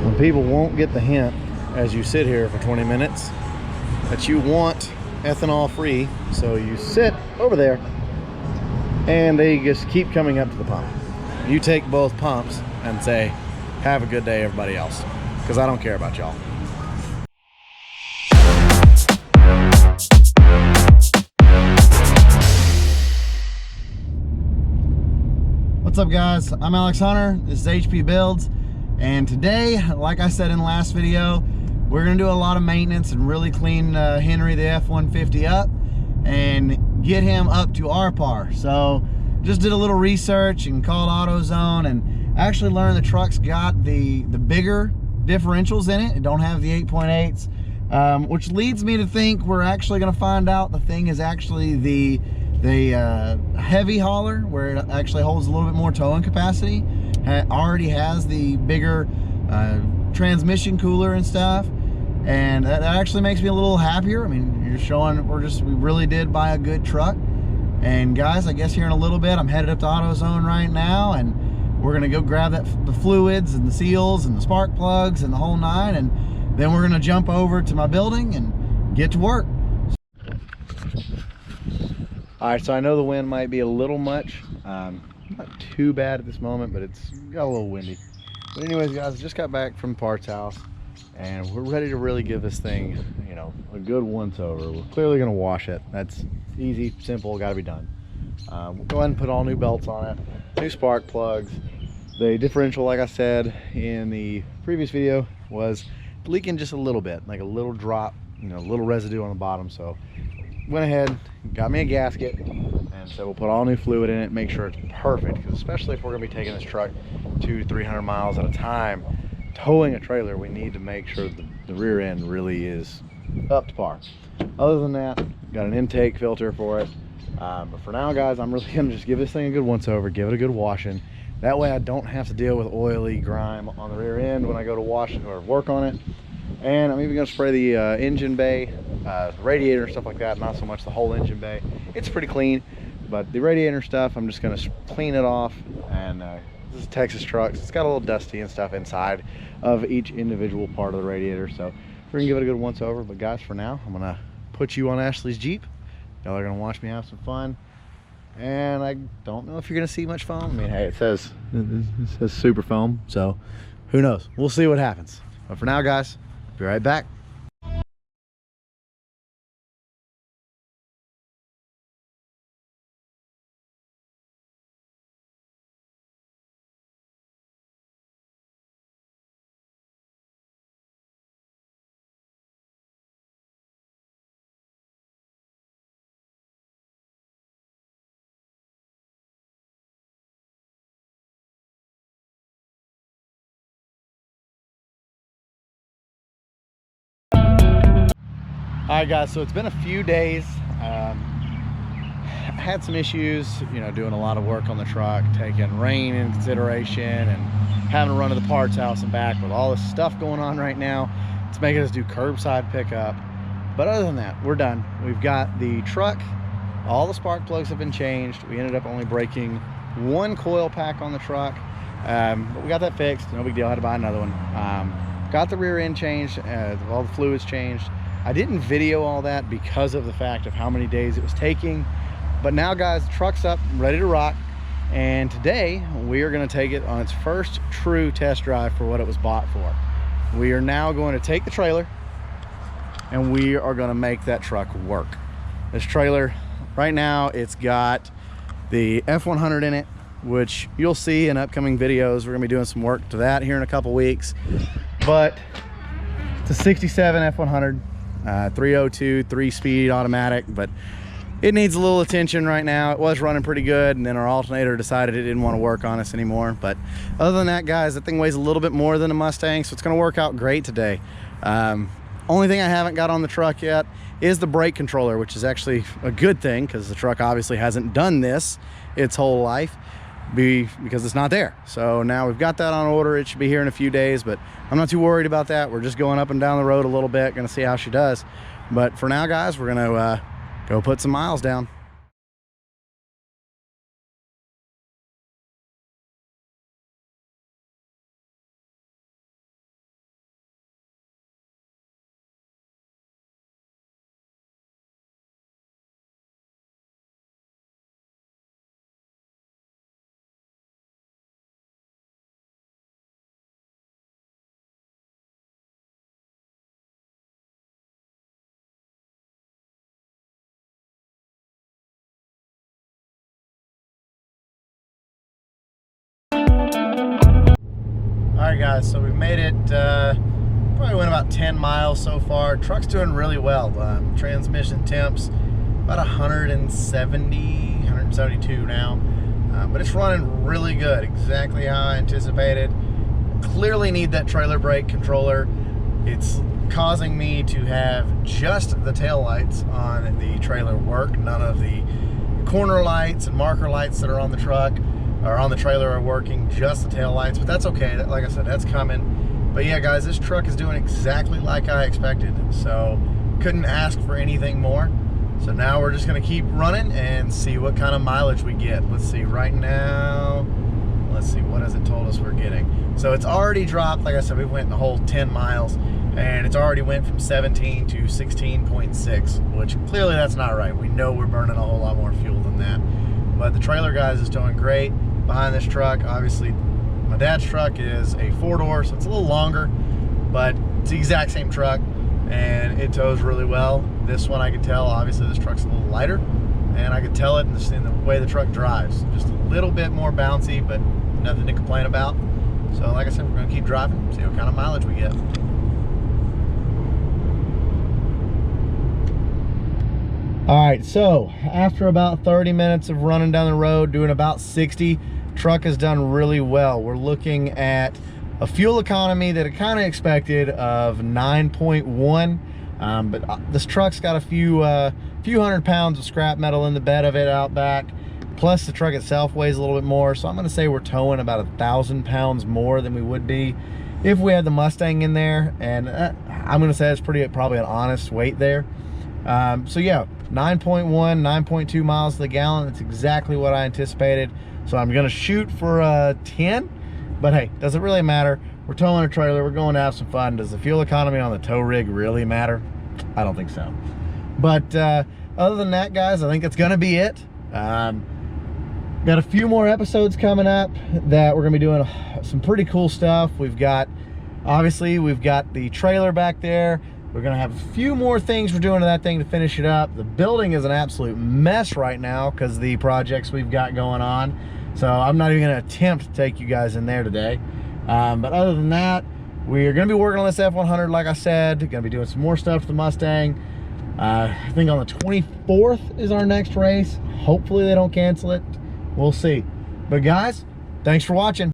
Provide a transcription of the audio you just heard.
When people won't get the hint as you sit here for 20 minutes that you want ethanol free, so you sit over there and they just keep coming up to the pump. You take both pumps and say, have a good day, everybody else, because I don't care about y'all. What's up, guys? I'm Alex Hunter. This is HP Builds, and today, like I said in the last video, we're gonna do a lot of maintenance and really clean Henry the F-150 up and get him up to our par. So just did a little research and called AutoZone and actually learned the truck's got the bigger differentials in it. It don't have the 8.8s, which leads me to think we're actually gonna find out the thing is actually the heavy hauler, where it actually holds a little bit more towing capacity. Already has the bigger transmission cooler and stuff, and that actually makes me a little happier. I mean, you're showing we really did buy a good truck. And guys, I guess here in a little bit I'm headed up to AutoZone right now, and we're gonna go grab the fluids and the seals and the spark plugs and the whole nine, and then we're gonna jump over to my building and get to work. All right, so I know the wind might be a little much, not too bad at this moment, but it's got a little windy. But anyways, guys, just got back from parts house, and we're ready to really give this thing, you know, a good once over. We're clearly gonna wash it. That's easy, simple, gotta be done. We'll go ahead and put all new belts on it, new spark plugs. The differential, like I said in the previous video, was leaking just a little bit, like a little drop, you know, a little residue on the bottom. So went ahead, got me a gasket, and so we'll put all new fluid in it, make sure it's perfect, because especially if we're gonna be taking this truck 200-300 miles at a time, towing a trailer, we need to make sure the rear end really is up to par. Other than that, got an intake filter for it, but for now, guys, I'm really gonna just give this thing a good once over, give it a good washing. That way I don't have to deal with oily grime on the rear end when I go to wash or work on it. And I'm even gonna spray the engine bay, radiator and stuff like that, not so much the whole engine bay. It's pretty clean, but the radiator stuff, I'm just gonna clean it off. And this is Texas trucks. It's got a little dusty and stuff inside of each individual part of the radiator. So we're gonna give it a good once over. But guys, for now, I'm gonna put you on Ashley's Jeep. Y'all are gonna watch me have some fun. And I don't know if you're gonna see much foam. I mean, hey, it says super foam, so who knows? We'll see what happens. But for now, guys, be right back. All right, guys, so it's been a few days. I had some issues, you know, doing a lot of work on the truck, taking rain into consideration, and having to run to the parts house and back with all this stuff going on right now. It's making us do curbside pickup. But other than that, we're done. We've got the truck, all the spark plugs have been changed. We ended up only breaking one coil pack on the truck, but we got that fixed, no big deal, had to buy another one. Got the rear end changed, all the fluids changed. I didn't video all that because of the fact of how many days it was taking. But now, guys, the truck's up, ready to rock. And today, we are gonna take it on its first true test drive for what it was bought for. We are now going to take the trailer, and we are gonna make that truck work. This trailer, right now, it's got the F-100 in it, which you'll see in upcoming videos. We're gonna be doing some work to that here in a couple weeks. But it's a 67 F-100. 302 3-speed automatic, but it needs a little attention right now. It was running pretty good, and then our alternator decided it didn't want to work on us anymore. But other than that, guys, that thing weighs a little bit more than a Mustang, so it's going to work out great today. Only thing I haven't got on the truck yet is the brake controller, which is actually a good thing because the truck obviously hasn't done this its whole life, because it's not there. So now we've got that on order. It should be here in a few days, but I'm not too worried about that. We're just going up and down the road a little bit, gonna see how she does. But for now, guys, we're gonna go put some miles down. right, guys, so we've made it, probably went about 10 miles so far. Truck's doing really well. Transmission temps about 170, 172 now, but it's running really good, exactly how I anticipated. Clearly need that trailer brake controller. It's causing me to have just the tail lights on the trailer work. None of the corner lights and marker lights that are on the truck or on the trailer are working, just the tail lights, but that's okay. Like I said, that's coming. But yeah, guys, this truck is doing exactly like I expected, so couldn't ask for anything more. So now we're just gonna keep running and see what kind of mileage we get. Let's see, right now, let's see, what has it told us we're getting? So it's already dropped, like I said, we went the whole 10 miles, and it's already went from 17 to 16.6, which clearly that's not right. We know we're burning a whole lot more fuel than that. But the trailer, guys, is doing great. Behind this truck, obviously, my dad's truck is a 4-door, so it's a little longer, but it's the exact same truck, and it tows really well. This one, I can tell, obviously this truck's a little lighter, and I can tell it in the way the truck drives. Just a little bit more bouncy, but nothing to complain about. So like I said, we're gonna keep driving, see what kind of mileage we get. All right, so after about 30 minutes of running down the road, doing about 60, truck has done really well. We're looking at a fuel economy that I kind of expected of 9.1, but this truck's got a few hundred pounds of scrap metal in the bed of it out back. Plus the truck itself weighs a little bit more, so I'm gonna say we're towing about 1,000 pounds more than we would be if we had the Mustang in there, and I'm gonna say that's probably an honest weight there. So yeah, 9.1, 9.2 miles to the gallon. That's exactly what I anticipated. So I'm gonna shoot for 10, but hey, doesn't really matter. We're towing a trailer, we're going to have some fun. Does the fuel economy on the tow rig really matter? I don't think so. But other than that, guys, I think that's gonna be it. Got a few more episodes coming up that we're gonna be doing some pretty cool stuff. Obviously, we've got the trailer back there. We're gonna have a few more things we're doing to that thing to finish it up. The building is an absolute mess right now because of the projects we've got going on. So I'm not even gonna attempt to take you guys in there today. But other than that, we're gonna be working on this F100, like I said. Gonna be doing some more stuff to the Mustang. I think on the 24th is our next race. Hopefully they don't cancel it. We'll see. But guys, thanks for watching.